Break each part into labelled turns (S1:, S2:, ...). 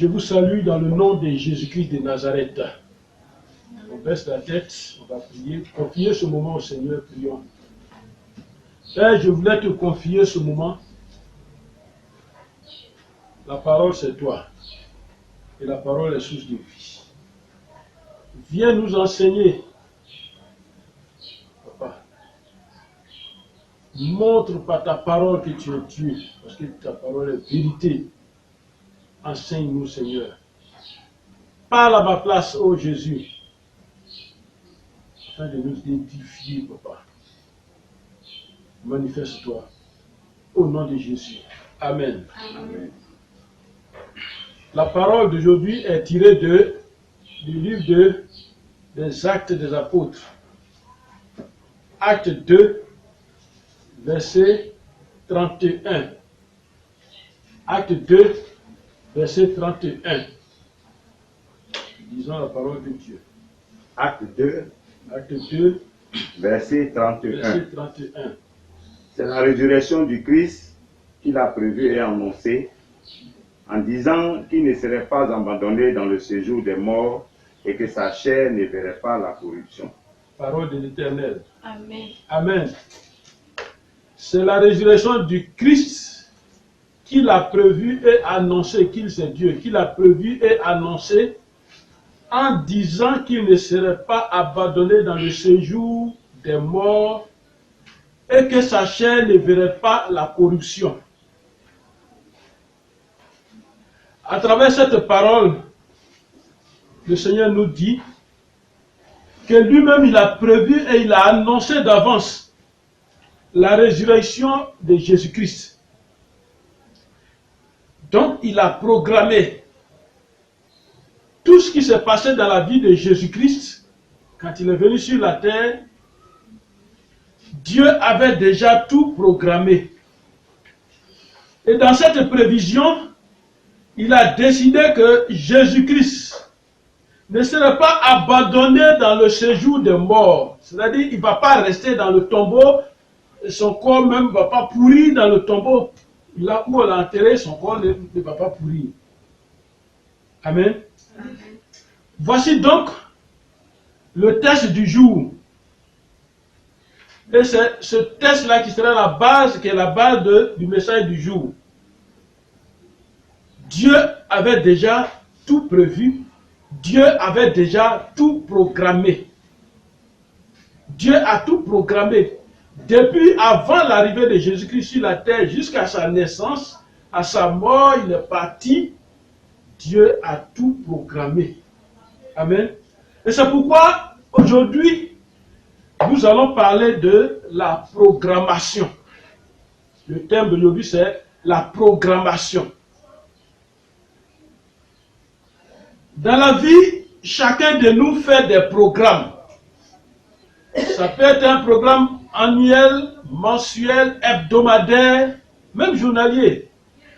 S1: Je vous salue dans le nom de Jésus-Christ de Nazareth. On baisse la tête, on va prier. Confiez ce moment au Seigneur, prions. Père, je voulais te confier ce moment. La parole, c'est toi. Et la parole est source de vie. Viens nous enseigner. Papa, montre par ta parole que tu es Dieu, parce que ta parole est vérité. Enseigne-nous, Seigneur. Parle à ma place, ô Jésus, afin de nous édifier, Papa. Manifeste-toi. Au nom de Jésus. Amen. Amen. La parole d'aujourd'hui est tirée du livre des Actes des Apôtres. Acte 2, verset 31. Acte 2, verset 31. Disons la parole de Dieu.
S2: Acte 2,
S1: verset 31.
S2: Verset 31. C'est la résurrection du Christ qu'il a prévue et annoncée, en disant qu'il ne serait pas abandonné dans le séjour des morts et que sa chair ne verrait pas la corruption.
S1: Parole de l'Éternel.
S3: Amen.
S1: Amen. C'est la résurrection du Christ qu'il a prévu et annoncé, qu'il c'est Dieu, qu'il a prévu et annoncé en disant qu'il ne serait pas abandonné dans le séjour des morts et que sa chair ne verrait pas la corruption. À travers cette parole, le Seigneur nous dit que lui-même il a prévu et il a annoncé d'avance la résurrection de Jésus-Christ. Donc il a programmé tout ce qui s'est passé dans la vie de Jésus-Christ quand il est venu sur la terre. Dieu avait déjà tout programmé. Et dans cette prévision, il a décidé que Jésus-Christ ne serait pas abandonné dans le séjour des morts. C'est-à-dire qu'il ne va pas rester dans le tombeau, son corps même ne va pas pourrir dans le tombeau. Là où on l'a enterré, son corps ne va pas pourrir. Amen. Amen. Voici donc le test du jour. Et c'est ce test-là qui sera la base, qui est la base du message du jour. Dieu avait déjà tout prévu. Dieu avait déjà tout programmé. Dieu a tout programmé. Depuis avant l'arrivée de Jésus-Christ sur la terre, jusqu'à sa naissance, à sa mort, il est parti. Dieu a tout programmé. Amen. Et c'est pourquoi, aujourd'hui, nous allons parler de la programmation. Le thème d'aujourd'hui, c'est la programmation. Dans la vie, chacun de nous fait des programmes. Ça peut être un programme annuel, mensuel, hebdomadaire, même journalier.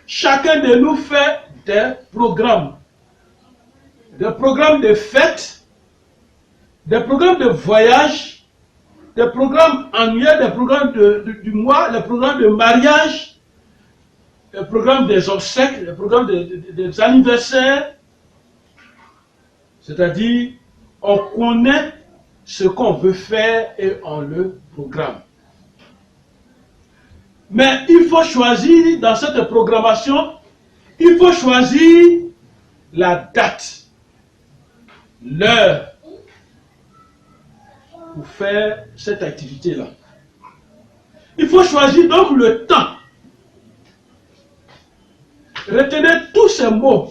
S1: Chacun de nous fait des programmes. Des programmes de fête, des programmes de voyage, des programmes annuels, des programmes du mois, des programmes de mariage, des programmes des obsèques, des programmes des anniversaires. C'est-à-dire, on connaît ce qu'on veut faire et on le programme. Mais il faut choisir, dans cette programmation, il faut choisir la date, l'heure, pour faire cette activité-là. Il faut choisir donc le temps. Retenez tous ces mots.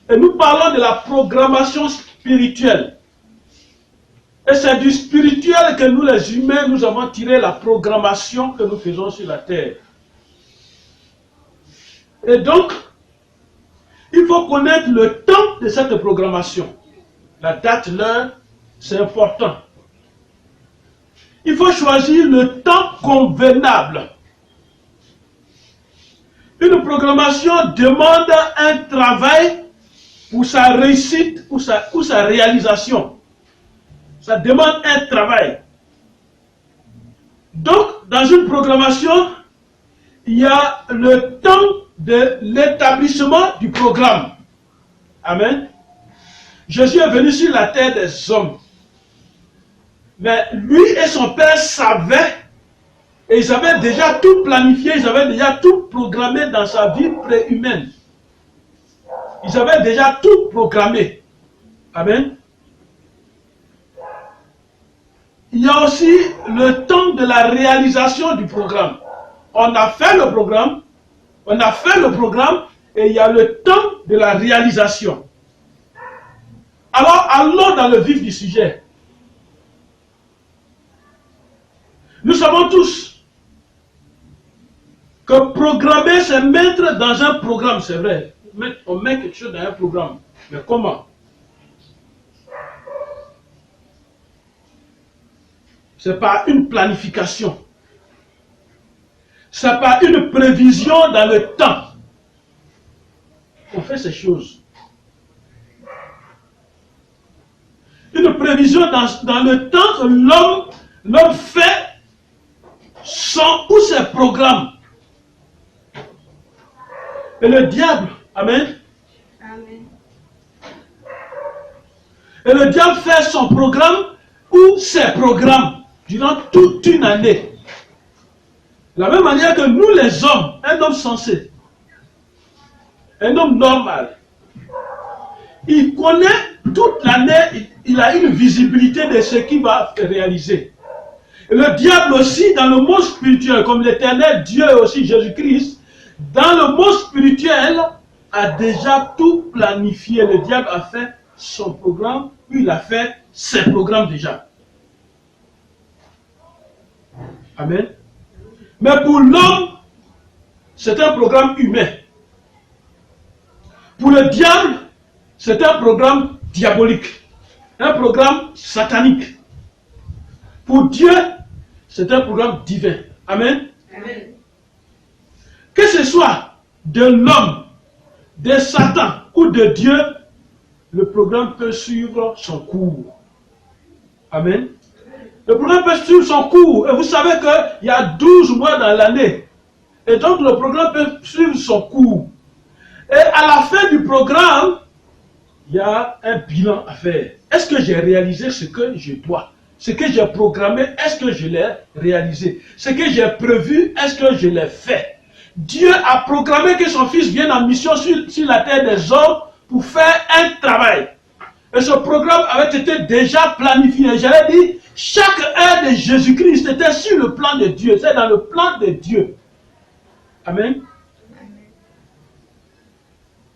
S1: Et nous parlons de la programmation spirituelle. Et c'est du spirituel que nous les humains, nous avons tiré la programmation que nous faisons sur la terre. Et donc, il faut connaître le temps de cette programmation. La date, l'heure, c'est important. Il faut choisir le temps convenable. Une programmation demande un travail pour sa réussite, pour sa réalisation. Ça demande un travail. Donc, dans une programmation, il y a le temps de l'établissement du programme. Amen. Jésus est venu sur la terre des hommes. Mais lui et son père savaient, et ils avaient déjà tout planifié, ils avaient déjà tout programmé dans sa vie préhumaine. Ils avaient déjà tout programmé. Amen. Il y a aussi le temps de la réalisation du programme. On a fait le programme, et il y a le temps de la réalisation. Alors, allons dans le vif du sujet. Nous savons tous que programmer, c'est mettre dans un programme, c'est vrai. On met quelque chose dans un programme. Mais comment? C'est par une planification. C'est par une prévision dans le temps. On fait ces choses. Une prévision dans le temps que l'homme fait son ou ses programmes. Et le diable, amen.
S3: Amen.
S1: Et le diable fait son programme ou ses programmes durant toute une année. De la même manière que nous les hommes, un homme sensé, un homme normal, il connaît toute l'année, il a une visibilité de ce qu'il va réaliser. Et le diable aussi, dans le monde spirituel, comme l'éternel Dieu aussi, Jésus-Christ, dans le monde spirituel, a déjà tout planifié. Le diable a fait son programme, puis il a fait ses programmes déjà. Amen. Mais pour l'homme, c'est un programme humain. Pour le diable, c'est un programme diabolique, un programme satanique. Pour Dieu, c'est un programme divin. Amen.
S3: Amen.
S1: Que ce soit de l'homme, de Satan ou de Dieu, le programme peut suivre son cours. Amen. Le programme peut suivre son cours. Et vous savez qu'il y a 12 mois dans l'année. Et donc le programme peut suivre son cours. Et à la fin du programme, il y a un bilan à faire. Est-ce que j'ai réalisé ce que je dois? Ce que j'ai programmé, est-ce que je l'ai réalisé? Ce que j'ai prévu, est-ce que je l'ai fait? Dieu a programmé que son fils vienne en mission sur la terre des hommes pour faire un travail. Et ce programme avait été déjà planifié. J'allais dire, chaque heure de Jésus-Christ était sur le plan de Dieu. C'est dans le plan de Dieu. Amen.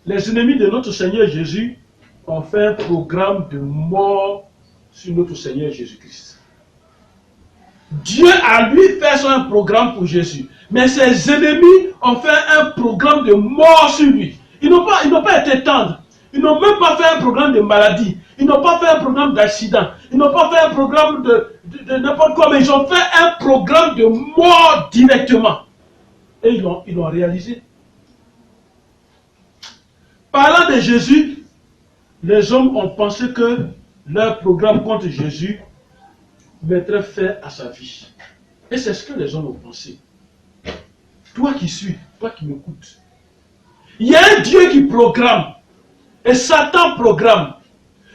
S1: Les ennemis de notre Seigneur Jésus ont fait un programme de mort sur notre Seigneur Jésus-Christ. Dieu a lui fait un programme pour Jésus. Mais ses ennemis ont fait un programme de mort sur lui. Ils n'ont pas été tendres. Ils n'ont même pas fait un programme de maladie. Ils n'ont pas fait un programme d'accident. Ils n'ont pas fait un programme de n'importe quoi. Mais ils ont fait un programme de mort directement. Et ils l'ont réalisé. Parlant de Jésus, les hommes ont pensé que leur programme contre Jésus mettrait fin à sa vie. Et c'est ce que les hommes ont pensé. Toi qui suis, toi qui m'écoutes. Il y a un Dieu qui programme. Et Satan programme.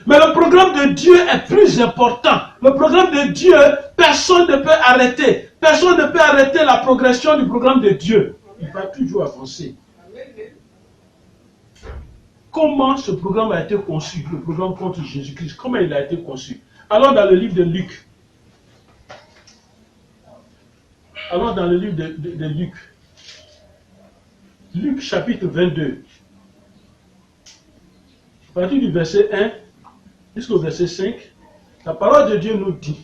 S1: Mais le programme de Dieu est plus important. Le programme de Dieu, personne ne peut arrêter. Personne ne peut arrêter la progression du programme de Dieu. Il va toujours avancer. Comment ce programme a été conçu, le programme contre Jésus-Christ? Comment il a été conçu? Allons dans le livre de Luc. Allons dans le livre de Luc. Luc chapitre 22. À partir du verset 1 jusqu'au verset 5, la parole de Dieu nous dit: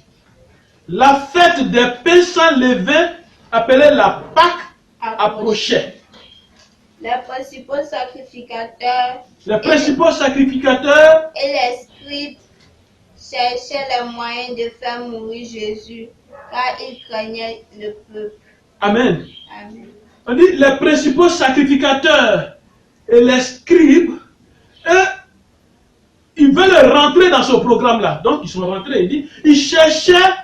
S1: la fête des pains sans levain, appelée la Pâque, approchait.
S3: Les principaux sacrificateurs
S1: Et
S3: et les scribes cherchaient les moyens de faire mourir Jésus, car ils craignaient le peuple.
S1: Amen.
S3: Amen.
S1: On dit les principaux sacrificateurs et les scribes, ils veulent rentrer dans ce programme-là. Donc ils sont rentrés, ils cherchaient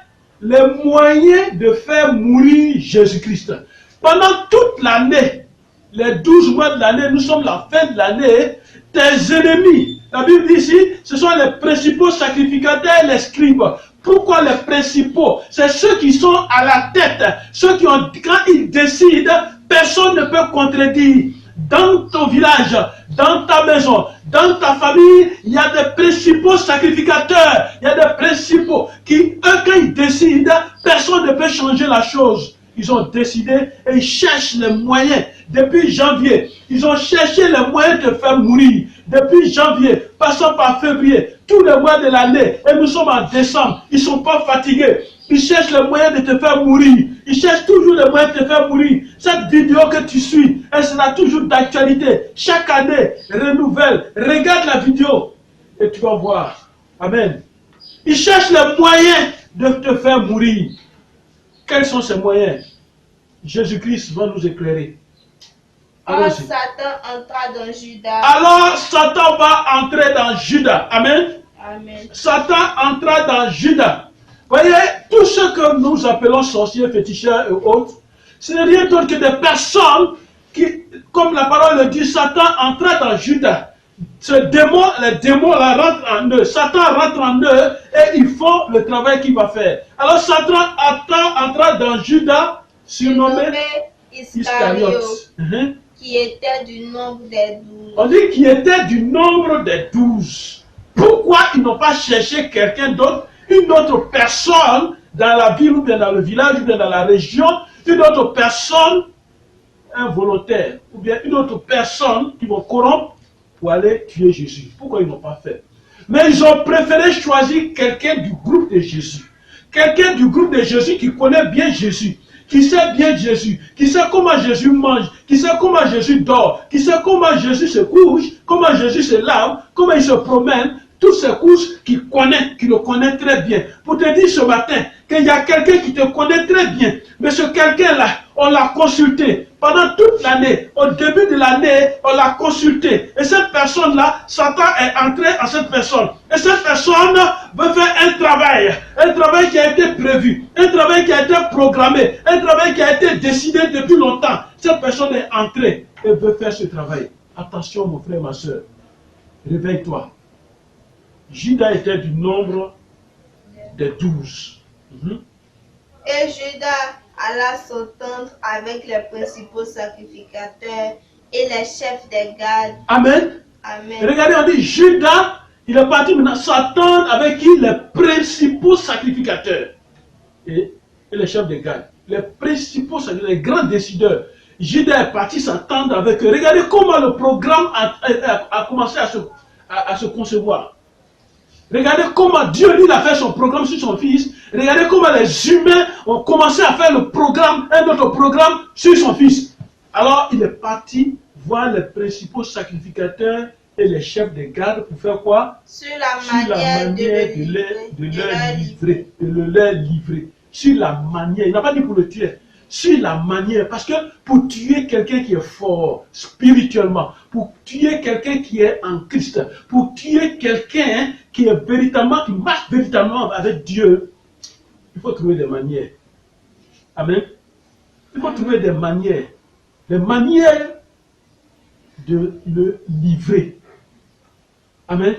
S1: les moyens de faire mourir Jésus-Christ. Pendant toute l'année, les 12 mois de l'année, nous sommes la fin de l'année, tes ennemis, la Bible dit ici, ce sont les principaux sacrificateurs, les scribes. Pourquoi les principaux? C'est ceux qui sont à la tête, ceux qui ont, quand ils décident, personne ne peut contredire. Dans ton village, dans ta maison, dans ta famille, il y a des principaux sacrificateurs, il y a des principaux qui, eux, quand ils décident, personne ne peut changer la chose. Ils ont décidé et ils cherchent les moyens. Depuis janvier, ils ont cherché les moyens de te faire mourir. Depuis janvier, passant par février, tous les mois de l'année, et nous sommes en décembre, ils ne sont pas fatigués. Ils cherchent les moyens de te faire mourir. Ils cherchent toujours les moyens de te faire mourir. Cette vidéo que tu suis, elle sera toujours d'actualité. Chaque année, renouvelle. Regarde la vidéo et tu vas voir. Amen. Ils cherchent les moyens de te faire mourir. Quels sont ces moyens? Jésus-Christ va nous éclairer.
S3: Or Satan entra dans Judas.
S1: Alors Satan va entrer dans Judas. Amen.
S3: Amen.
S1: Satan entra dans Judas. Voyez, tout ce que nous appelons sorciers, féticheurs et autres, ce n'est rien d'autre que des personnes qui, comme la parole le dit, Satan entra dans Judas. Les démons là rentrent en eux. Satan rentre en eux et ils font le travail qu'il va faire. Alors Satan entra dans Judas, surnommé Iscariote.
S3: Qui était du nombre des 12.
S1: On dit qu'il était du nombre des 12. Pourquoi ils n'ont pas cherché quelqu'un d'autre, une autre personne dans la ville ou bien dans le village ou bien dans la région, une autre personne involontaire ou bien une autre personne qui va corrompre pour aller tuer Jésus? Pourquoi ils n'ont pas fait? Mais ils ont préféré choisir quelqu'un du groupe de Jésus. Quelqu'un du groupe de Jésus qui connaît bien Jésus, qui sait bien Jésus, qui sait comment Jésus mange, qui sait comment Jésus dort, qui sait comment Jésus se couche, comment Jésus se lave, comment il se promène, toutes ces couches qui le connaît très bien. Pour te dire ce matin qu'il y a quelqu'un qui te connaît très bien, mais ce quelqu'un-là, on l'a consulté pendant toute l'année. Au début de l'année, on l'a consulté. Et cette personne-là, Satan est entré en cette personne. Et cette personne veut faire un travail qui a été prévu, un travail qui a été programmé, un travail qui a été décidé depuis longtemps. Cette personne est entrée et veut faire ce travail. Attention mon frère, ma soeur, réveille-toi. Judas était du nombre des 12.
S3: Et Judas alla s'entendre avec les principaux sacrificateurs et les chefs des gardes.
S1: Amen.
S3: Amen.
S1: Regardez, on dit Judas, il est parti maintenant s'entendre avec qui? Les principaux sacrificateurs et les chefs des gardes. Les principaux sacrificateurs, les grands décideurs. Judas est parti s'entendre avec eux. Regardez comment le programme a commencé à se concevoir. Regardez comment Dieu, lui, a fait son programme sur son fils. Regardez comment les humains ont commencé à faire le programme, un autre programme sur son fils. Alors, il est parti voir les principaux sacrificateurs et les chefs des gardes pour faire quoi?
S3: Sur la manière
S1: de leur livrer. Sur la manière, il n'a pas dit pour le tuer. Sur la manière, parce que pour tuer quelqu'un qui est fort spirituellement, pour tuer quelqu'un qui est en Christ, pour tuer quelqu'un qui est véritablement, qui marche véritablement avec Dieu, il faut trouver des manières. Amen. Il faut trouver des manières de le livrer. Amen.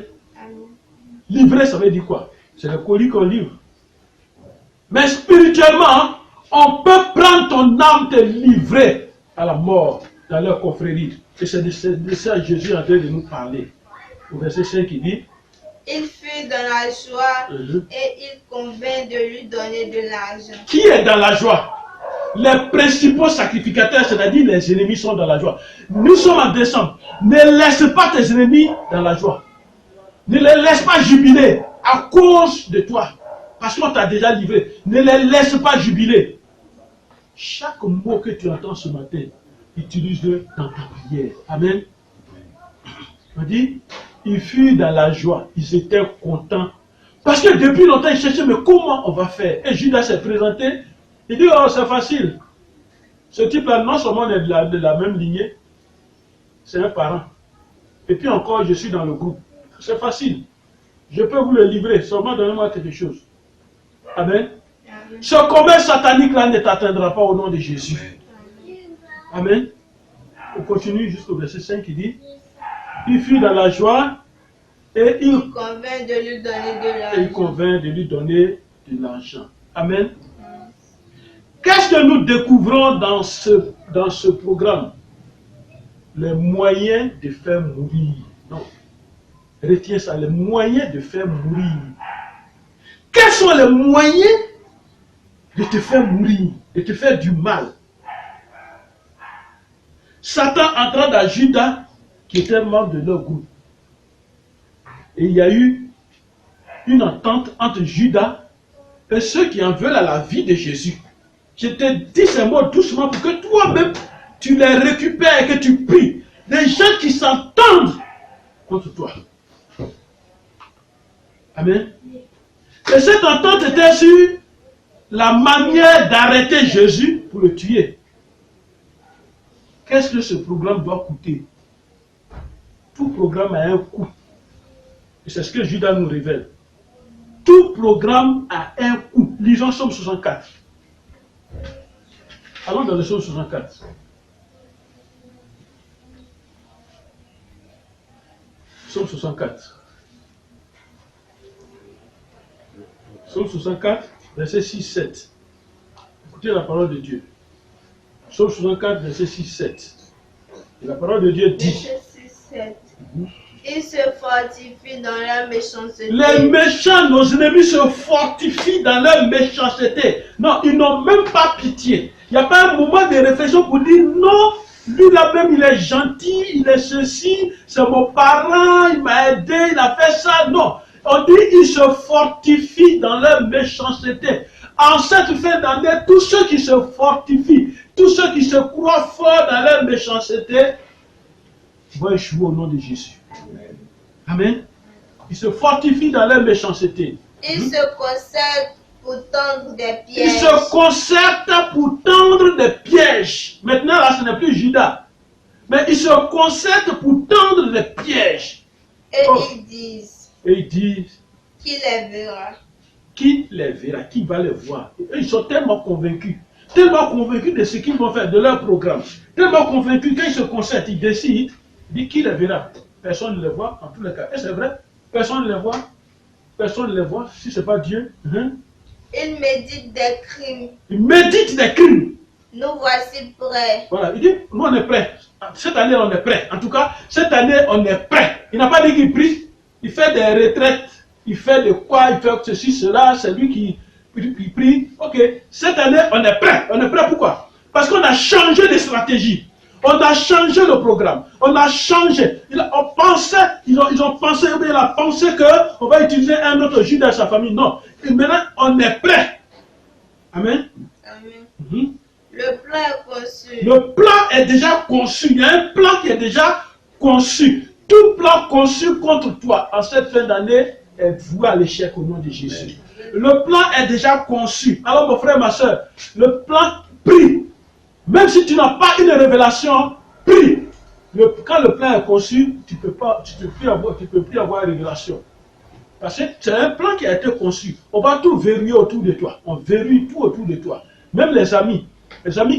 S1: Livrer, ça veut dire quoi? C'est le colis qu'on livre. Mais spirituellement, on peut prendre ton âme, te livrer à la mort dans leur confrérie. Et c'est de ça que Jésus est en train de nous parler. Au verset 5, il dit:
S3: il fut dans la joie et il convint de lui donner de l'argent.
S1: Qui est dans la joie? Les principaux sacrificateurs, c'est-à-dire les ennemis, sont dans la joie. Nous sommes en décembre. Ne laisse pas tes ennemis dans la joie. Ne les laisse pas jubiler à cause de toi. Parce qu'on t'a déjà livré. Ne les laisse pas jubiler. Chaque mot que tu entends ce matin, utilise-le dans ta prière. Amen. On dit, ils furent dans la joie. Ils étaient contents. Parce que depuis longtemps, ils cherchaient, mais comment on va faire? Et Judas s'est présenté. Il dit, oh, c'est facile. Ce type-là, non seulement est de la même lignée, c'est un parent. Et puis encore, je suis dans le groupe. C'est facile. Je peux vous le livrer. Seulement donnez-moi quelque chose. Amen. Ce commerce satanique-là ne t'atteindra pas au nom de Jésus. Amen. On continue jusqu'au verset 5 qui dit, il fut dans la joie et il
S3: convint de lui donner de
S1: et il
S3: l'argent.
S1: convint de lui donner de l'argent. Amen. Qu'est-ce que nous découvrons dans ce programme? Les moyens de faire mourir. Non. Retiens ça, les moyens de faire mourir. Quels sont les moyens de te faire mourir, de te faire du mal? Satan entra dans Judas, qui était membre de leur groupe. Et il y a eu une entente entre Judas et ceux qui en veulent à la vie de Jésus. Je te dis ces mots doucement pour que toi-même, tu les récupères et que tu pries. Des gens qui s'entendent contre toi. Amen. Et cette entente était sur la manière d'arrêter Jésus pour le tuer. Qu'est-ce que ce programme doit coûter? Tout programme a un coût. Et c'est ce que Judas nous révèle. Tout programme a un coût. Lisons Somme 64. Allons dans le Somme 64. Somme 64. Somme 64, verset 6-7. Écoutez la parole de Dieu. Somme 64, verset 6-7. Et la parole de Dieu dit.
S3: Verset 6-7. Ils se fortifient dans leur méchanceté.
S1: Les méchants, nos ennemis se fortifient dans leur méchanceté. Non, ils n'ont même pas pitié. Il n'y a pas un moment de réflexion pour dire non, lui là-même il est gentil, il est ceci, c'est mon parent, il m'a aidé, il a fait ça. Non, on dit ils se fortifient dans leur méchanceté. En cette fin d'année, tous ceux qui se fortifient, tous ceux qui se croient forts dans leur méchanceté, vont échouer au nom de Jésus. Amen. Ils se fortifient dans leur méchanceté.
S3: Ils se concertent pour tendre des pièges.
S1: Ils se concertent pour tendre des pièges. Maintenant, là, ce n'est plus Judas. Mais ils se concertent pour tendre des pièges.
S3: Et
S1: Oh.
S3: ils disent,
S1: Et ils disent,
S3: qui les verra?
S1: qui les verra? Qui va les voir? Et ils sont tellement convaincus de ce qu'ils vont faire, de leur programme. Tellement convaincus qu'ils se concertent, ils décident, ils disent qui les verra? Personne ne les voit, en tous les cas. Et c'est vrai, personne ne les voit. Personne ne les voit, si ce n'est pas Dieu.
S3: Ils méditent des crimes.
S1: Ils méditent des crimes.
S3: Nous voici prêts.
S1: Voilà, il dit, nous on est prêts. Cette année on est prêts. En tout cas, cette année on est prêts. Il n'a pas dit qu'il prie. Il fait des retraites. Il fait de quoi? Il fait ceci, cela. C'est lui qui prie. Ok, cette année on est prêts. On est prêts pourquoi? Parce qu'on a changé de stratégie. On a changé le programme. On a changé. Ils ont pensé qu'on va utiliser un autre Judas dans sa famille. Non. Et maintenant, on est prêt. Amen.
S3: Amen. Le plan est conçu.
S1: Le plan est déjà conçu. Il y a un plan qui est déjà conçu. Tout plan conçu contre toi en cette fin d'année est voué à l'échec au nom de Jésus. Le plan est déjà conçu. Alors, mon frère, ma soeur, le plan prie. Même si tu n'as pas une révélation, prie. Quand le plan est conçu, tu ne peux plus avoir une révélation. Parce que c'est un plan qui a été conçu. On va tout verrouiller autour de toi. On verrouille tout autour de toi. Même les amis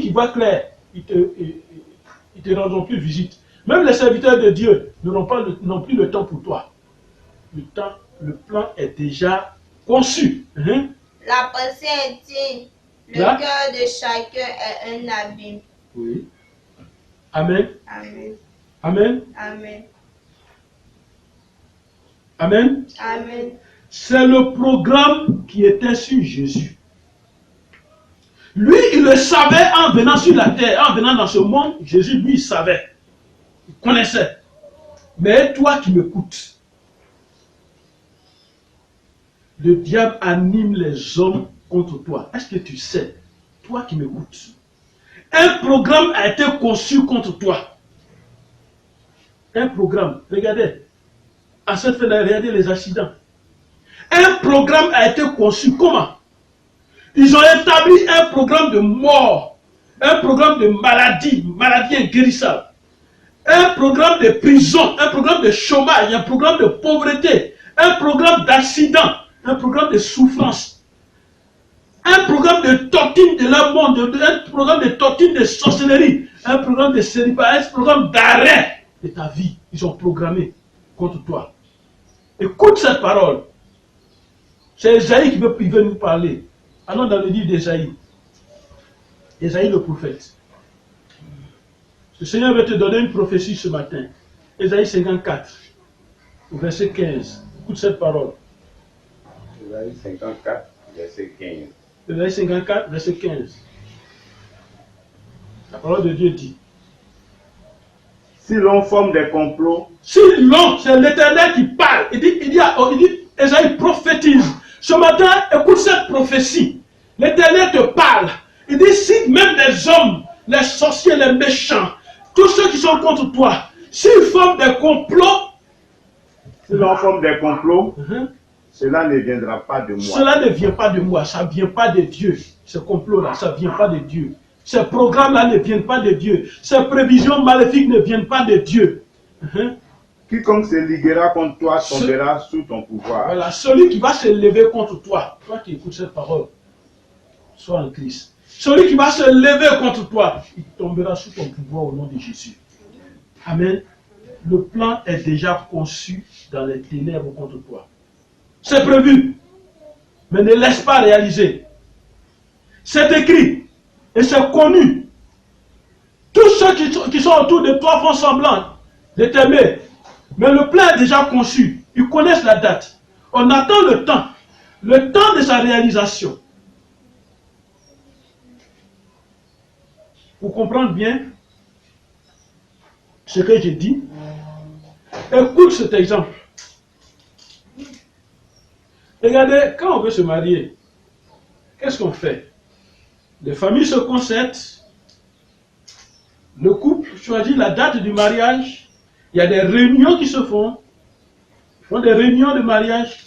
S1: qui voient clair, ils te rendront plus visite. Même les serviteurs de Dieu n'ont plus le temps pour toi. Le plan est déjà conçu.
S3: La pensée intime. Le cœur de chacun est un abîme.
S1: Oui. Amen.
S3: Amen.
S1: Amen.
S3: Amen.
S1: Amen.
S3: Amen.
S1: C'est le programme qui était sur Jésus. Lui, il le savait en venant sur la terre, en venant dans ce monde. Jésus, lui, il savait. Il connaissait. Mais toi qui m'écoutes, le diable anime les hommes contre toi. Est-ce que tu sais, toi qui m'écoutes, un programme a été conçu contre toi. Un programme, regardez, à cette fin, regardez les accidents. Un programme a été conçu, comment? Ils ont établi un programme de mort, un programme de maladie inguérissable, un programme de prison, un programme de chômage, un programme de pauvreté, un programme d'accident, un programme de souffrance, un programme de torture de leur monde, un programme de torture de sorcellerie, un programme de célibat, un programme d'arrêt de ta vie. Ils ont programmé contre toi. Écoute cette parole. C'est Esaïe qui veut nous parler. Allons dans le livre d'Esaïe. Esaïe le prophète. Le Seigneur veut te donner une prophétie ce matin. Esaïe 54, verset 15. Écoute cette parole.
S2: Esaïe 54, verset 15.
S1: Esaïe 54, verset 15. La parole de Dieu dit.
S2: Si l'on forme des complots,
S1: Si l'on, c'est l'Éternel qui parle. Il dit, Esaïe prophétise. Ce matin, écoute cette prophétie. L'Éternel te parle. Il dit, si même des hommes, les sorciers, les méchants, tous ceux qui sont contre toi, s'ils forment des complots,
S2: si l'on forme des complots, cela ne viendra pas de moi.
S1: Cela ne vient pas de moi, ça ne vient pas de Dieu. Ce complot-là, ça ne vient pas de Dieu. Ces programmes-là ne viennent pas de Dieu. Ces prévisions maléfiques ne viennent pas de Dieu.
S2: Quiconque se liguera contre toi tombera sous ton pouvoir.
S1: Voilà, celui qui va se lever contre toi, toi qui écoutes cette parole, sois en Christ. Celui qui va se lever contre toi, il tombera sous ton pouvoir au nom de Jésus. Amen. Le plan est déjà conçu dans les ténèbres contre toi. C'est prévu, mais ne laisse pas réaliser. C'est écrit et c'est connu. Tous ceux qui sont autour de toi font semblant de t'aimer. Mais le plan est déjà conçu. Ils connaissent la date. On attend le temps de sa réalisation. Pour comprendre bien ce que j'ai dit, écoute cet exemple. Regardez, quand on veut se marier, qu'est-ce qu'on fait? Les familles se concertent, le couple choisit la date du mariage, il y a des réunions qui se font, ils font des réunions de mariage,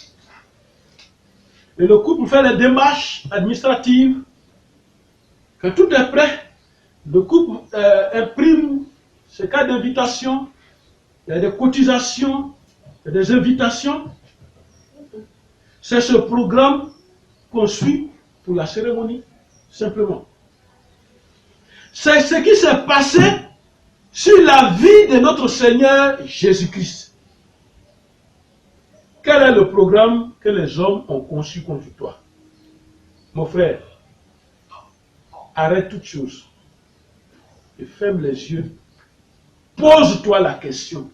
S1: et le couple fait les démarches administratives. Quand tout est prêt, le couple imprime ses cartes d'invitation, il y a des cotisations, il y a des invitations. C'est ce programme qu'on suit pour la cérémonie, simplement. C'est ce qui s'est passé sur la vie de notre Seigneur Jésus-Christ. Quel est le programme que les hommes ont conçu contre toi? Mon frère, arrête toute chose et ferme les yeux. Pose-toi la question.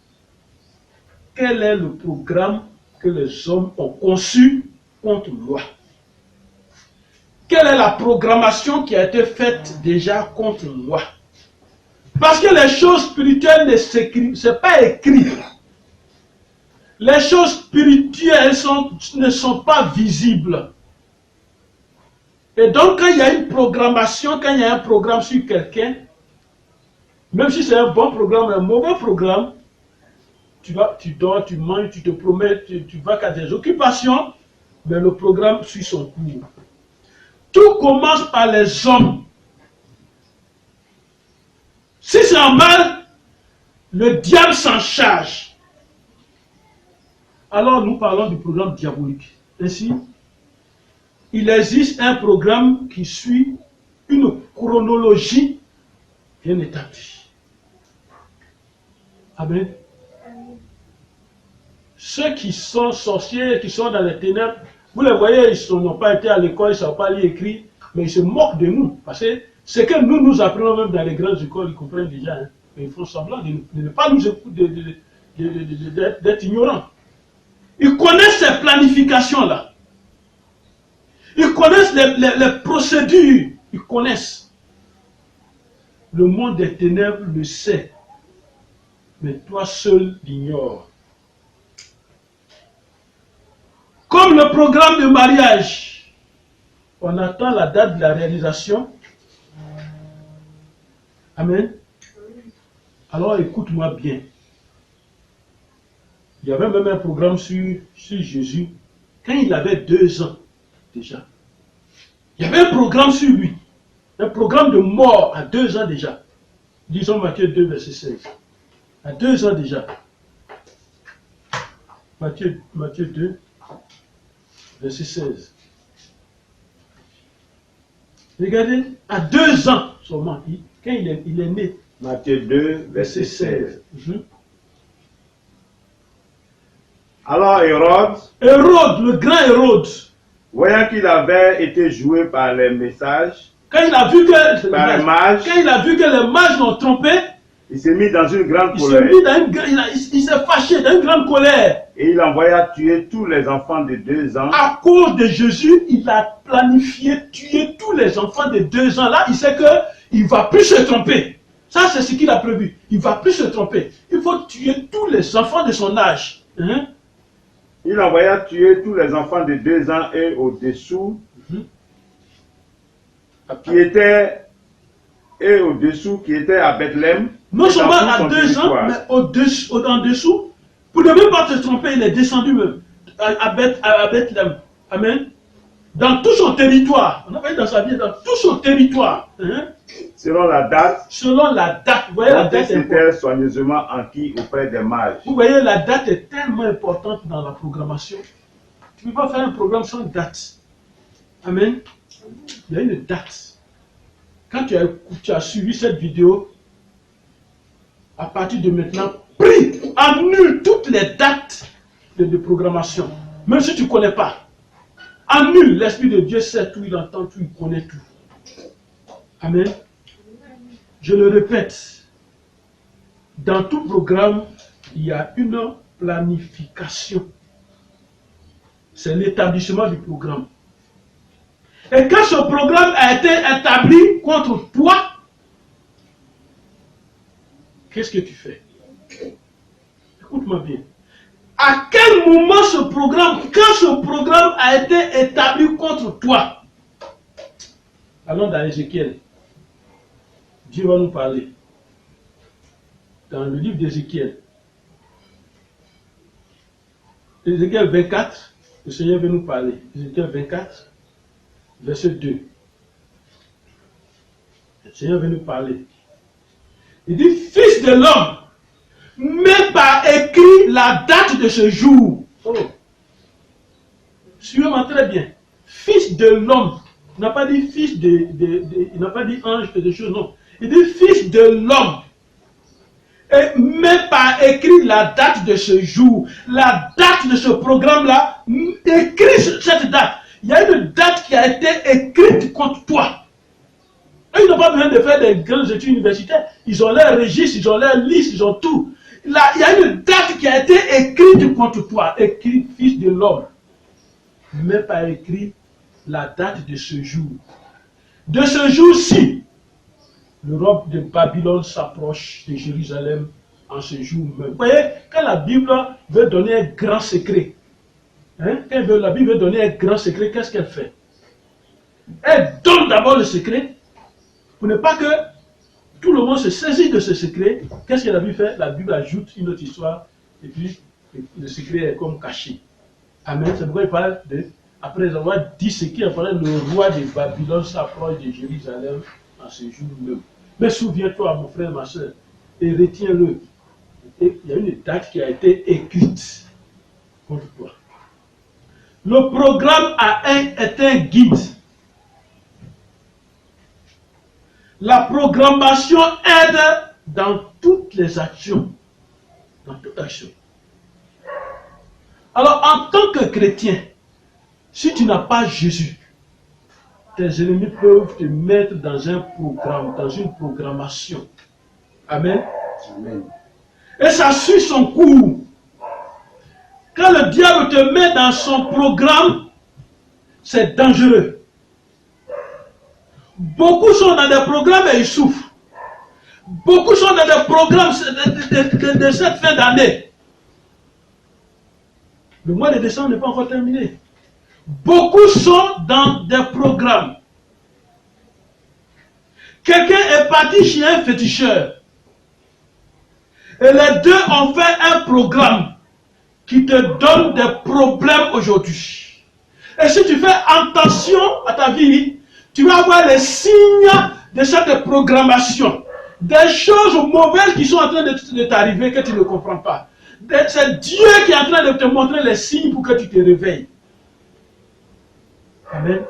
S1: Quel est le programme que les hommes ont conçu contre moi? Quelle est la programmation qui a été faite déjà contre moi? Parce que les choses spirituelles ne s'écrivent, c'est pas écrit. Les choses spirituelles ne sont pas visibles. Et donc quand il y a une programmation, quand il y a un programme sur quelqu'un, même si c'est un bon programme, un mauvais programme, tu dors, tu manges, tu te promets, tu vas qu'à des occupations, mais le programme suit son cours. Tout commence par les hommes. Si c'est en mal, le diable s'en charge. Alors nous parlons du programme diabolique. Ainsi, il existe un programme qui suit une chronologie bien établie. Amen. Ceux qui sont sorciers, qui sont dans les ténèbres, vous les voyez, ils n'ont pas été à l'école, ils ne savent pas lire écrit, mais ils se moquent de nous. Parce que ce que nous apprenons même dans les grandes écoles, ils comprennent déjà. Hein, mais ils font semblant de ne pas nous écouter, d'être ignorants. Ils connaissent ces planifications-là. Ils connaissent les procédures. Ils connaissent. Le monde des ténèbres le sait. Mais toi seul l'ignores. Comme le programme de mariage, on attend la date de la réalisation. Amen. Alors écoute-moi bien. Il y avait même un programme sur Jésus quand il avait 2 ans déjà. Il y avait un programme sur lui. Un programme de mort à 2 ans déjà. Disons Matthieu 2, verset 16. À 2 ans déjà. Matthieu 2, verset 16. Regardez, à 2 ans seulement, quand il est né,
S2: Matthieu 2, verset 16.
S1: Mhm.
S2: Alors Hérode,
S1: Hérode, le grand Hérode,
S2: voyant qu'il avait été joué par les messages,
S1: quand il a vu que,
S2: par les mages,
S1: quand il a vu que les mages l'ont trompé,
S2: il s'est mis dans une grande
S1: il s'est
S2: colère.
S1: mis dans il s'est fâché dans une grande colère.
S2: Et il envoya tuer tous les enfants de 2 ans.
S1: À cause de Jésus, il a planifié tuer tous les enfants de 2 ans. Là, il sait qu'il ne va plus se tromper. Ça, c'est ce qu'il a prévu. Il ne va plus se tromper. Il faut tuer tous les enfants de son âge. Hein?
S2: Il envoya tuer tous les enfants de 2 ans et au-dessous, qui étaient à Bethléem.
S1: Non
S2: et
S1: seulement
S2: dans tout
S1: à
S2: son
S1: 2 ans,
S2: territoire.
S1: mais en dessous, pour ne même pas se tromper, il est descendu même à Bethléem. Amen. Dans tout son territoire. On a parlé dans sa vie, dans tout son territoire. Hein?
S2: Selon la date,
S1: Selon la date. Vous voyez, la
S2: dont il
S1: date est importante.
S2: s'était soigneusement enquis auprès des mages.
S1: Vous voyez, la date est tellement importante dans la programmation. Tu ne peux pas faire un programme sans date. Amen. Il y a une date. Quand tu as suivi cette vidéo, à partir de maintenant, prie, annule toutes les dates de programmation. Même si tu ne connais pas. Annule. L'Esprit de Dieu sait tout, il entend tout, il connaît tout. Amen. Je le répète. Dans tout programme, il y a une planification. C'est l'établissement du programme. Et quand ce programme a été établi contre toi, qu'est-ce que tu fais? Écoute-moi bien. À quel moment quand ce programme a été établi contre toi? Allons dans Ézéchiel. Dieu va nous parler. Dans le livre d'Ézéchiel. Ézéchiel 24, le Seigneur veut nous parler. Ézéchiel 24, verset 2. Le Seigneur veut nous parler. Il dit, fils de l'homme, mets par écrit la date de ce jour. Oh. Suivez-moi très bien. Fils de l'homme. Il n'a pas dit fils il n'a pas dit ange et des choses, non. Il dit fils de l'homme. Et mets par écrit la date de ce jour. La date de ce programme-là, écris cette date. Il y a une date qui a été écrite contre toi. Et ils n'ont pas besoin de faire des grandes études universitaires. Ils ont leur registre, ils ont leur liste, ils ont tout. Là, il y a une date qui a été écrite contre toi. Écrit fils de l'homme. Mets par écrit la date de ce jour. De ce jour-ci, le roi de Babylone s'approche de Jérusalem en ce jour même. Vous voyez, quand la Bible veut donner un grand secret, hein, quand la Bible veut donner un grand secret, qu'est-ce qu'elle fait? Elle donne d'abord le secret, pour ne pas que tout le monde se saisisse de ce secret. Qu'est-ce que la Bible fait? La Bible ajoute une autre histoire, et puis le secret est comme caché. Amen. C'est pourquoi il parle de, après avoir dit ce qui est parlé, le roi de Babylone s'approche de Jérusalem en ce jour même. Mais souviens-toi, mon frère, ma soeur, et retiens-le. Il y a une date qui a été écrite contre toi. Le programme est un guide. La programmation aide dans toutes les actions. Dans toute action. Alors, en tant que chrétien, si tu n'as pas Jésus, tes ennemis peuvent te mettre dans un programme, dans une programmation. Amen.
S2: Amen.
S1: Et ça suit son cours. Quand le diable te met dans son programme, c'est dangereux. Beaucoup sont dans des programmes et ils souffrent. Beaucoup sont dans des programmes de cette fin d'année. Le mois de décembre n'est pas encore terminé. Beaucoup sont dans des programmes. Quelqu'un est parti chez un féticheur. Et les deux ont fait un programme qui te donne des problèmes aujourd'hui. Et si tu fais attention à ta vie, tu vas voir les signes de cette programmation. Des choses mauvaises qui sont en train de t'arriver que tu ne comprends pas. C'est Dieu qui est en train de te montrer les signes pour que tu te réveilles. Amen.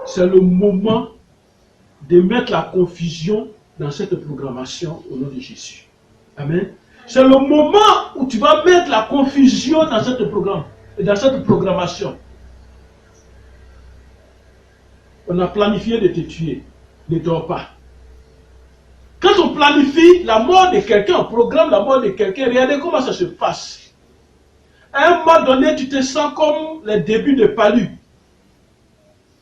S1: C'est le moment de mettre la confusion dans cette programmation au nom de Jésus. Amen. C'est le moment où tu vas mettre la confusion dans cette programmation. On a planifié de te tuer. Ne dors pas. Quand on planifie la mort de quelqu'un, on programme la mort de quelqu'un, regardez comment ça se passe. À un moment donné, tu te sens comme les débuts de palu.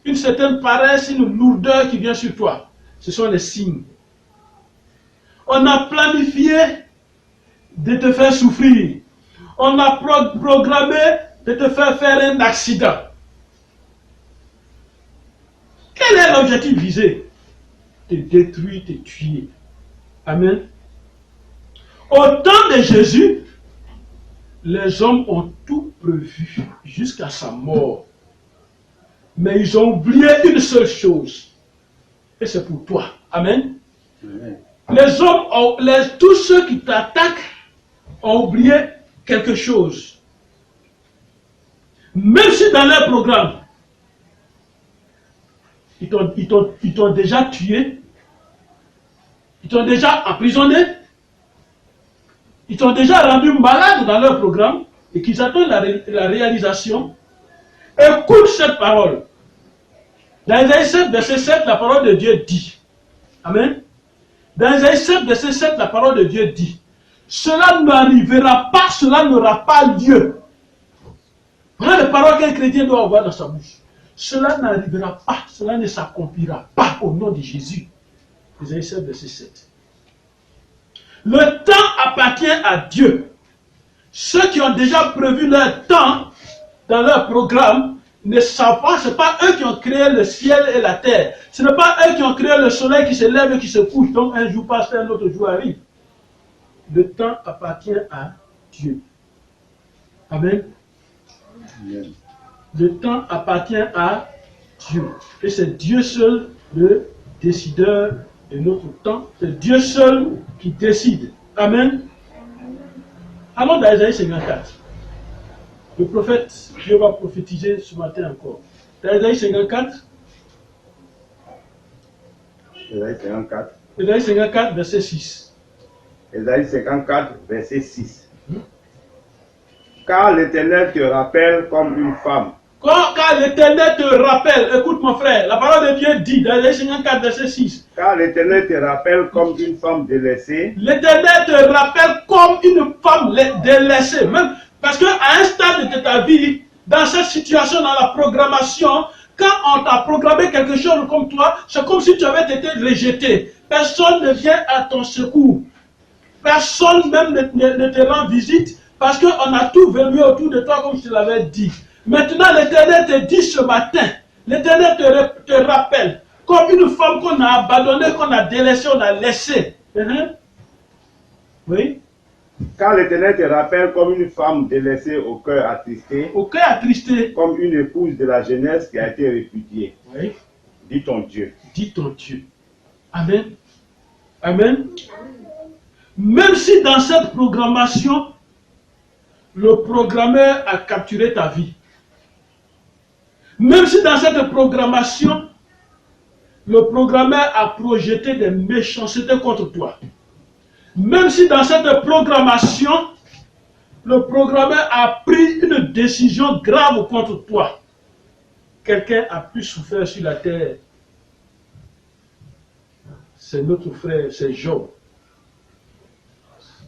S1: Une certaine paresse, une lourdeur qui vient sur toi. Ce sont les signes. On a planifié de te faire souffrir. On a programmé de te faire un accident. Quel est l'objectif visé? Te détruire, te tuer. Amen. Au temps de Jésus, les hommes ont tout prévu jusqu'à sa mort. Mais ils ont oublié une seule chose. Et c'est pour toi. Amen. Amen. Les hommes, tous ceux qui t'attaquent ont oublié quelque chose. Même si dans leur programme, ils t'ont déjà tué, ils t'ont déjà emprisonné, ils t'ont déjà rendu malade dans leur programme et qu'ils attendent la réalisation. Écoute cette parole. Dans Isaïe 7, verset 7, la parole de Dieu dit. Amen. Dans Isaïe 7, verset 7, la parole de Dieu dit. Cela n'arrivera pas, cela n'aura pas lieu. Voilà les paroles qu'un chrétien doit avoir dans sa bouche. Cela n'arrivera pas, cela ne s'accomplira pas au nom de Jésus. Isaïe 7, verset 7. Le temps appartient à Dieu. Ceux qui ont déjà prévu leur temps dans leur programme ne savent pas, ce n'est pas eux qui ont créé le ciel et la terre. Ce n'est pas eux qui ont créé le soleil qui se lève et qui se couche. Donc un jour passe, un autre jour arrive. Le temps appartient à Dieu. Amen. Amen. Le temps appartient à Dieu. Et c'est Dieu seul le décideur de notre temps. C'est Dieu seul qui décide. Amen. Allons dans Isaïe 54. Le prophète, Dieu va prophétiser ce matin encore. Dans Isaïe 54.
S2: Isaïe 54.
S1: Isaïe 54, verset 6.
S2: Isaïe 54, verset 6. Car l'Éternel te rappelle comme une femme.
S1: Car l'Éternel te rappelle, écoute mon frère, la parole de Dieu dit dans Isaïe 54, verset 6.
S2: Car l'Éternel te rappelle comme une femme délaissée.
S1: L'Éternel te rappelle comme une femme délaissée. Même parce qu'à un stade de ta vie, dans cette situation, dans la programmation, quand on t'a programmé quelque chose comme toi, c'est comme si tu avais été rejeté. Personne ne vient à ton secours. Personne même ne te rend visite parce qu'on a tout venu autour de toi comme je te l'avais dit. Maintenant, l'Éternel te dit ce matin, l'Éternel te rappelle, comme une femme qu'on a abandonnée, qu'on a délaissée, on a laissée. Oui.
S2: Car l'Éternel te rappelle comme une femme délaissée au cœur attristé.
S1: Au cœur attristé.
S2: Comme une épouse de la jeunesse qui a été répudiée.
S1: Oui.
S2: Dis ton Dieu.
S1: Dis ton Dieu. Amen. Amen. Même si dans cette programmation, le programmeur a capturé ta vie. Même si dans cette programmation, le programmeur a projeté des méchancetés contre toi. Même si dans cette programmation, le programmeur a pris une décision grave contre toi. Quelqu'un a pu souffrir sur la terre. C'est notre frère, c'est Job.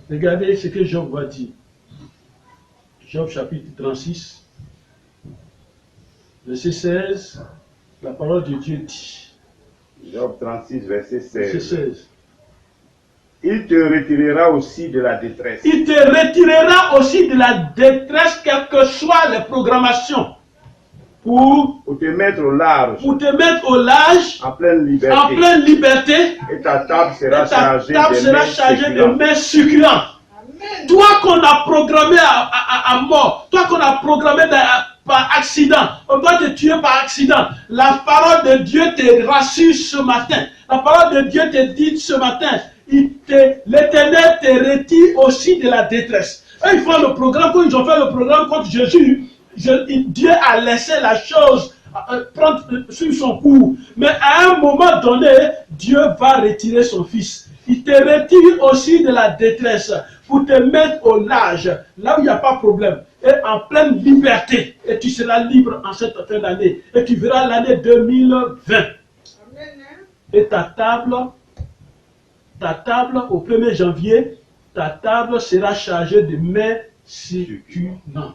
S1: Regardez ce que Job va dire. Job chapitre 36, verset 16, la parole de Dieu dit.
S2: Job 36, verset 16.
S1: Verset 16.
S2: Il te retirera aussi de la détresse.
S1: Il te retirera aussi de la détresse, quelles que soient les programmations. Pour
S2: te mettre au large.
S1: Pour te mettre au large.
S2: En pleine liberté.
S1: En pleine liberté.
S2: Et ta table sera chargée
S1: de mets succulents. Toi qu'on a programmé à mort, toi qu'on a programmé par accident, on doit te tuer par accident. La parole de Dieu te rassure ce matin. La parole de Dieu te dit ce matin, l'Éternel te retire aussi de la détresse. Et ils font le programme, quand ils ont fait le programme contre Jésus, Dieu a laissé la chose prendre sur son cours. Mais à un moment donné, Dieu va retirer son fils. Il te retire aussi de la détresse pour te mettre au large, là où il n'y a pas de problème, et en pleine liberté. Et tu seras libre en cette fin d'année. Et tu verras l'année 2020. Et ta table au 1er janvier, ta table sera chargée de mets succulents.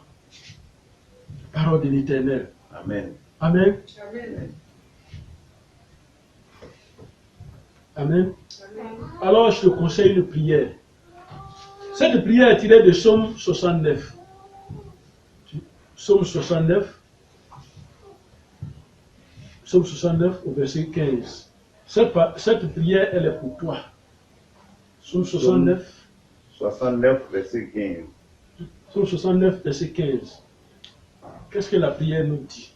S1: Parole de l'Éternel.
S2: Amen.
S1: Amen.
S4: Amen.
S1: Amen. Alors je te conseille une prière. Cette prière est tirée de Psaume 69. Psaume 69. Psaume 69 au verset 15. Cette prière, elle est pour toi. Psaume 69.
S2: 69, verset 15.
S1: Psaume 69, verset 15. Qu'est-ce que la prière nous dit?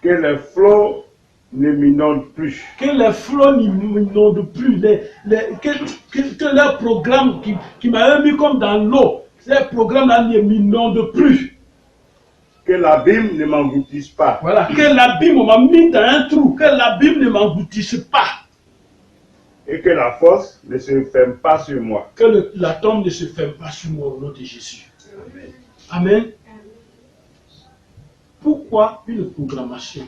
S2: Que les flots ne m'inondent plus.
S1: Que les flots n'inondent plus. Que leur programme qui m'avait mis comme dans l'eau, ces programmes-là ne m'inondent plus.
S2: Que l'abîme ne m'engloutisse pas.
S1: Voilà, que l'abîme, on m'a mis dans un trou, que l'abîme ne m'engloutisse pas.
S2: Et que la fosse ne se ferme pas sur moi.
S1: Que la tombe ne se ferme pas sur moi au nom de Jésus. Amen. Pourquoi une programmation?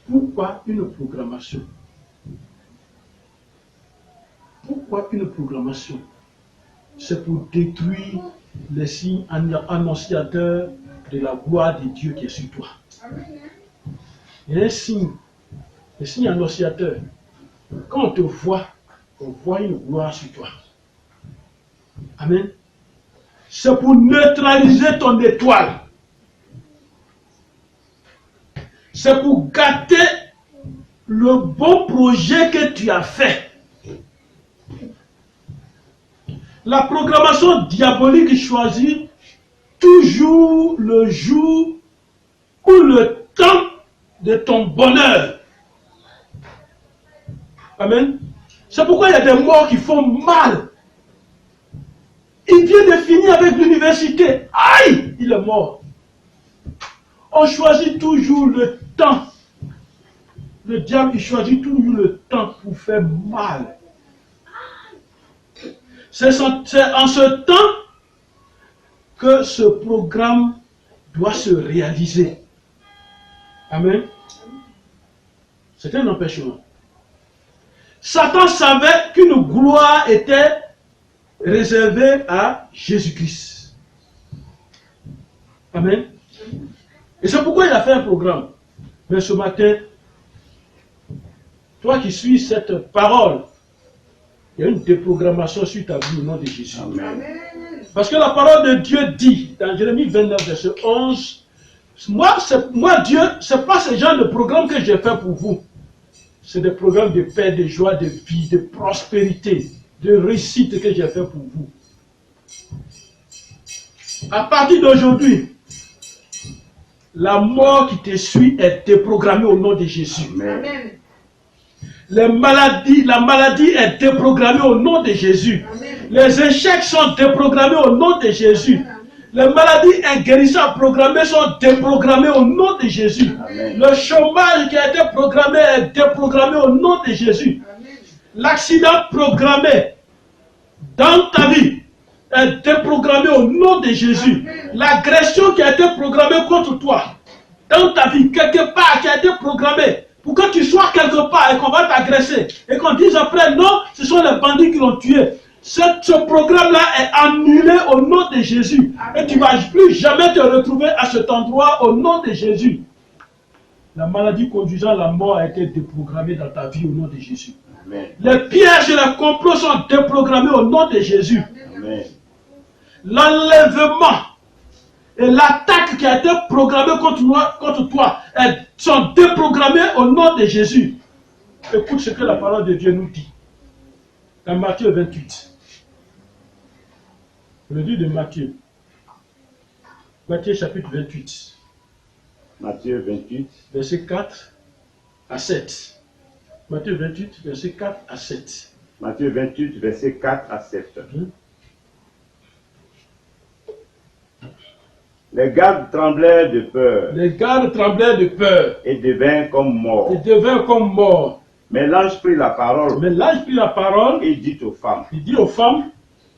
S1: Pourquoi une programmation? Pourquoi une programmation? C'est pour détruire les signes annonciateurs de la gloire de Dieu qui est sur toi. Il y a un signe, le signe annonciateur. Quand on te voit, on voit une gloire sur toi. Amen. C'est pour neutraliser ton étoile. C'est pour gâter le bon projet que tu as fait. La programmation diabolique choisit toujours le jour ou le temps de ton bonheur. Amen. C'est pourquoi il y a des morts qui font mal. Il vient de finir avec l'université. Aïe, il est mort. On choisit toujours le temps. Le diable, il choisit toujours le temps pour faire mal. C'est en ce temps que ce programme doit se réaliser. Amen. C'est un empêchement. Satan savait qu'une gloire était réservée à Jésus-Christ. Amen. Et c'est pourquoi il a fait un programme. Mais ce matin, toi qui suis cette parole, il y a une déprogrammation sur ta vie au nom de Jésus.
S2: Amen.
S1: Parce que la parole de Dieu dit, dans Jérémie 29, verset 11, moi Dieu, ce n'est pas ce genre de programme que j'ai fait pour vous. C'est des programmes de paix, de joie, de vie, de prospérité, de réussite que j'ai fait pour vous. À partir d'aujourd'hui, la mort qui te suit est déprogrammée au nom de Jésus.
S2: Amen.
S1: La maladie est déprogrammée au nom de Jésus.
S4: Amen.
S1: Les échecs sont déprogrammés au nom de Jésus. Les maladies inguérissables programmées sont déprogrammées au nom de Jésus.
S2: Amen.
S1: Le chômage qui a été programmé est déprogrammé au nom de Jésus. L'accident programmé dans ta vie est déprogrammé au nom de Jésus. L'agression qui a été programmée contre toi dans ta vie, quelque part, qui a été programmée pour que tu sois quelque part et qu'on va t'agresser et qu'on dise après non, ce sont les bandits qui l'ont tué. Ce programme-là est annulé au nom de Jésus. Et tu ne vas plus jamais te retrouver à cet endroit au nom de Jésus. La maladie conduisant à la mort a été déprogrammée dans ta vie au nom de Jésus.
S2: Amen.
S1: Les pièges et les complots sont déprogrammés au nom de Jésus.
S2: Amen.
S1: L'enlèvement et l'attaque qui a été programmée contre toi sont déprogrammés au nom de Jésus. Écoute ce que la parole de Dieu nous dit. Dans Matthieu 28. Le livre de Matthieu. Matthieu chapitre 28.
S2: Matthieu 28.
S1: Verset 4 à 7. Matthieu 28, verset 4 à 7.
S2: Matthieu 28, verset 4 à 7. Les gardes tremblèrent de peur
S1: Les gardes tremblaient de peur
S2: et devinrent comme morts.
S1: et devinrent comme morts.
S2: Mais l'ange prit la parole
S1: Mais l'ange prit la parole,
S2: et dit aux femmes,
S1: il dit aux femmes,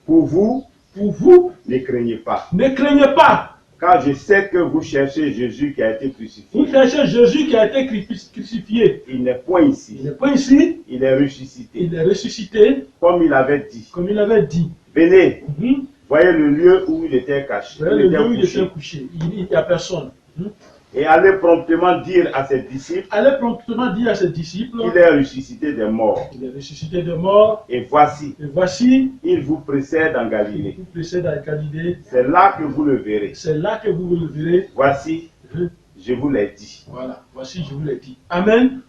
S2: pour vous,
S1: pour vous,
S2: ne craignez pas,
S1: ne craignez pas.
S2: car je sais que vous cherchez Jésus qui a été
S1: Vous
S2: crucifié.
S1: cherchez Jésus qui a été crucifié.
S2: Il n'est point
S1: Il
S2: ici,
S1: n'est pas ici,
S2: il est ressuscité,
S1: il est ressuscité,
S2: comme il avait dit.
S1: comme il avait dit.
S2: Venez,
S1: Mhm.
S2: voyez le lieu où il était caché,
S1: Voilà
S2: où
S1: le
S2: il
S1: lieu où il
S2: était
S1: était
S2: couché,
S1: couché. Il n'y a personne. Mhm.
S2: et allez promptement dire à ses disciples
S1: Allez promptement dire à ses disciples
S2: qu'il est ressuscité des morts.
S1: qu'il est ressuscité de mort.
S2: Et voici,
S1: Et voici,
S2: il vous précède en
S1: il
S2: Galilée.
S1: vous précède à Galilée.
S2: C'est là que vous le verrez.
S1: C'est là que vous le verrez.
S2: Voici,
S1: Mhm.
S2: je vous l'ai dit.
S1: Voilà, voici, je vous l'ai dit. Amen.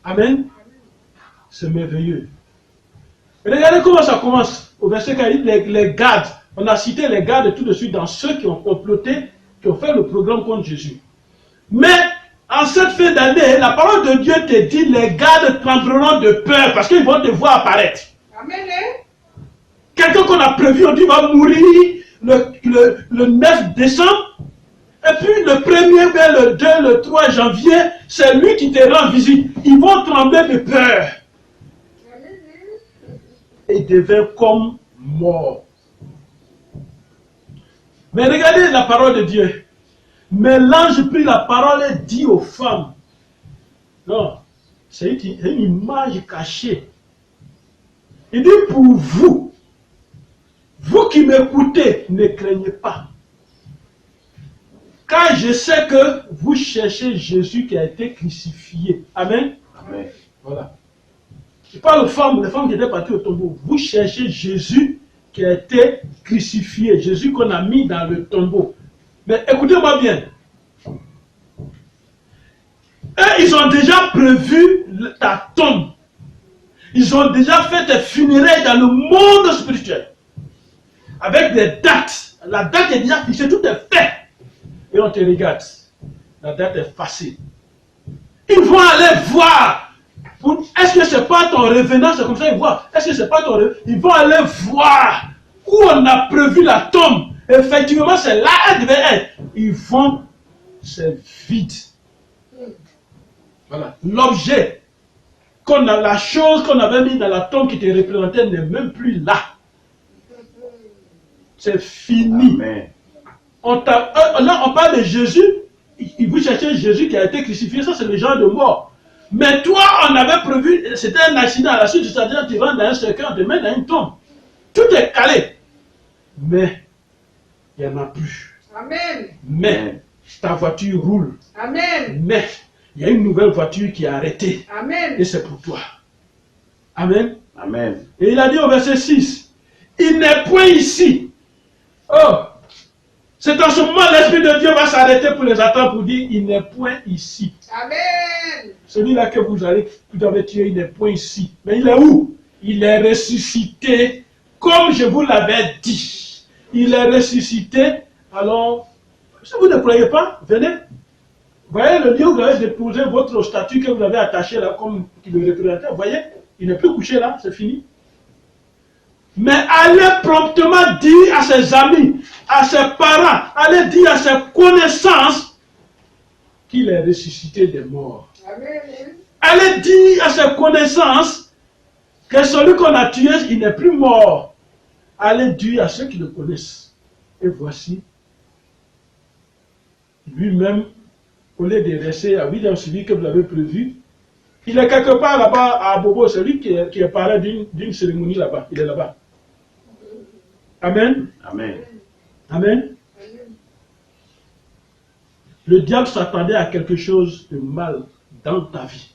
S1: Amen. C'est merveilleux. Et regardez comment ça commence. Au verset 4, les gardes. On a cité les gardes tout de suite dans ceux qui ont comploté, qui ont fait le programme contre Jésus. Mais en cette fin d'année, la parole de Dieu te dit les gardes trembleront de peur parce qu'ils vont te voir apparaître.
S3: Amen.
S1: Quelqu'un qu'on a prévu, on dit va mourir le 9 décembre. Et puis le 1er vers le 2, le 3 janvier, c'est lui qui te rend visite. Ils vont trembler de peur. Et deviennent comme morts. Mais regardez la parole de Dieu. Mais l'ange prit la parole et dit aux femmes. Non, c'est une image cachée. Il dit pour vous, vous qui m'écoutez, ne craignez pas. Car je sais que vous cherchez Jésus qui a été crucifié. Amen.
S2: Amen.
S1: Voilà. Je parle aux femmes, les femmes qui étaient parties au tombeau. Vous cherchez Jésus qui a été crucifié. Jésus qu'on a mis dans le tombeau. Mais écoutez-moi bien. Eux, ils ont déjà prévu ta tombe. Ils ont déjà fait tes funérailles dans le monde spirituel. Avec des dates. La date est déjà fixée, tout est fait. Et on te regarde. La date est passée. Ils vont aller voir. Est-ce que ce n'est pas ton revenant? C'est comme ça qu'ils voient. Est-ce que ce n'est pas ton revenant? Ils vont aller voir où on a prévu la tombe. Effectivement, c'est là elle devait être. Ils vont, c'est vide. Voilà. L'objet, la chose qu'on avait mis dans la tombe qui te représentait n'est même plus là. C'est fini.
S2: Amen.
S1: Là, on parle de Jésus. Il vous cherchez Jésus qui a été crucifié. Ça, c'est le genre de mort. Mais toi, on avait prévu, c'était un accident. À la suite, c'est-à-dire tu rentres dans un cercueil, on te met dans une tombe. Tout est calé. Mais, il n'y en a plus.
S3: Amen.
S1: Mais, ta voiture roule.
S3: Amen.
S1: Mais, il y a une nouvelle voiture qui est arrêtée.
S3: Amen.
S1: Et c'est pour toi. Amen.
S2: Amen.
S1: Et il a dit au verset 6, il n'est point ici. Oh, c'est en ce moment l'Esprit de Dieu va s'arrêter pour les attendre pour dire, il n'est point ici.
S3: Amen.
S1: Celui-là que vous avez tué, il n'est point ici. Mais il est où? Il est ressuscité, comme je vous l'avais dit. Il est ressuscité. Alors, si vous ne croyez pas, venez. Voyez le lieu où vous avez déposé votre statue que vous avez attaché là, comme qui le représentait. Vous voyez, il n'est plus couché là, c'est fini. Mais allez promptement dire à ses amis, à ses parents, allez dire à ses connaissances qu'il est ressuscité des morts.
S3: Amen.
S1: Allez dire à ses connaissances que celui qu'on a tué, il n'est plus mort. Allez dire à ceux qui le connaissent. Et voici, lui-même, au lieu de rester à William celui que vous avez prévu, il est quelque part là-bas à Bobo, celui qui est paré d'une cérémonie là-bas. Il est là-bas. Amen.
S2: Amen.
S1: Amen. Le diable s'attendait à quelque chose de mal dans ta vie.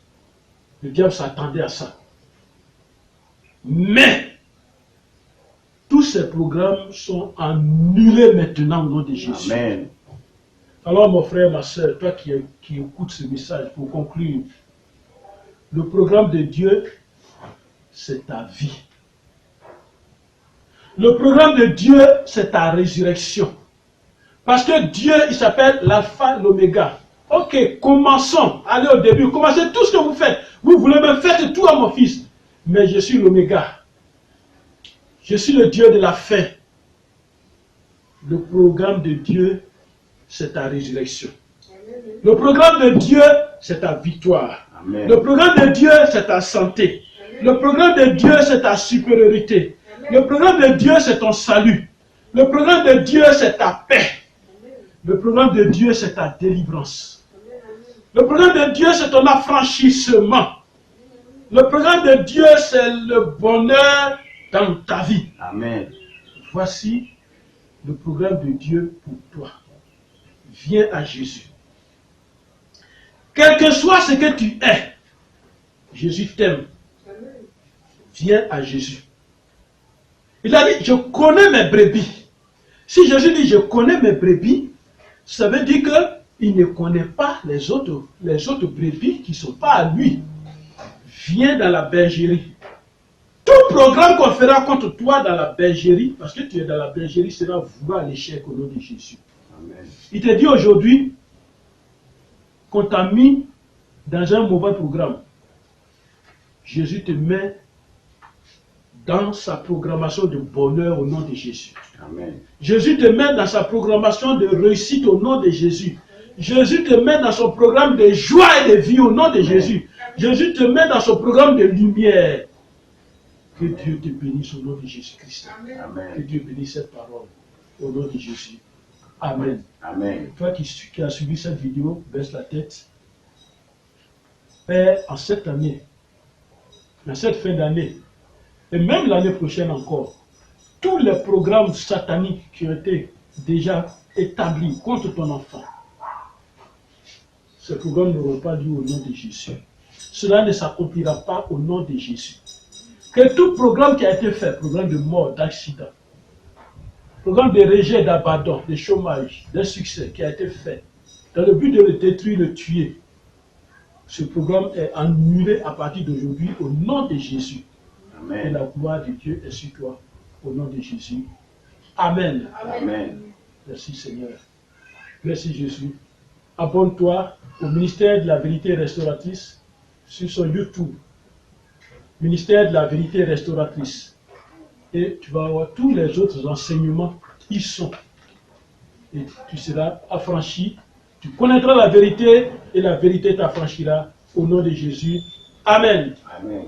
S1: Le diable s'attendait à ça. Mais, tous ces programmes sont annulés maintenant au nom de Jésus.
S2: Amen.
S1: Alors mon frère, ma soeur, toi qui écoutes ce message, pour conclure, le programme de Dieu, c'est ta vie. Le programme de Dieu, c'est ta résurrection. Parce que Dieu, il s'appelle l'alpha, l'oméga. Ok, commençons. Allez au début, commencez tout ce que vous faites. Vous voulez me faire tout à mon fils. Mais je suis l'oméga. Je suis le Dieu de la fin. Le programme de Dieu, c'est ta résurrection. Le programme de Dieu, c'est ta victoire.
S2: Amen.
S1: Le programme de Dieu, c'est ta santé. Le programme de Dieu, c'est ta supériorité. Le programme de Dieu, c'est ton salut. Le programme de Dieu, c'est ta paix. Le programme de Dieu, c'est ta délivrance. Le programme de Dieu, c'est ton affranchissement. Le programme de Dieu, c'est le bonheur dans ta vie.
S2: Amen.
S1: Voici le programme de Dieu pour toi. Viens à Jésus. Quel que soit ce que tu es, Jésus t'aime. Viens à Jésus. Il a dit, je connais mes brebis. Si Jésus dit, je connais mes brebis, ça veut dire qu'il ne connaît pas les autres brebis qui ne sont pas à lui. Viens dans la bergerie. Tout programme qu'on fera contre toi dans la bergerie, parce que tu es dans la bergerie, sera voué à l'échec au nom de Jésus.
S2: Amen.
S1: Il te dit aujourd'hui qu'on t'a mis dans un mauvais programme. Jésus te met dans sa programmation de bonheur au nom de Jésus.
S2: Amen.
S1: Jésus te met dans sa programmation de réussite au nom de Jésus. Jésus te met dans son programme de joie et de vie au nom de Jésus. Jésus te met dans son programme de lumière. Que Dieu te bénisse au nom de Jésus-Christ.
S2: Amen.
S1: Que Dieu bénisse cette parole au nom de Jésus. Amen.
S2: Amen.
S1: Toi qui as suivi cette vidéo, baisse la tête. Père, en cette année, en cette fin d'année, et même l'année prochaine encore, tous les programmes sataniques qui ont été déjà établis contre ton enfant, ces programmes n'auront pas lieu au nom de Jésus. Cela ne s'accomplira pas au nom de Jésus. Que tout programme qui a été fait, programme de mort, d'accident, programme de rejet, d'abandon, de chômage, de succès qui a été fait, dans le but de le détruire, de le tuer, ce programme est annulé à partir d'aujourd'hui au nom de Jésus.
S2: Amen.
S1: Et la gloire de Dieu est sur toi au nom de Jésus. Amen.
S2: Amen.
S1: Merci Seigneur. Merci Jésus. Abonne-toi au ministère de la vérité restauratrice sur son YouTube. Ministère de la vérité restauratrice. Et tu vas avoir tous les autres enseignements qui sont. Et tu seras affranchi. Tu connaîtras la vérité et la vérité t'affranchira au nom de Jésus. Amen.
S2: Amen.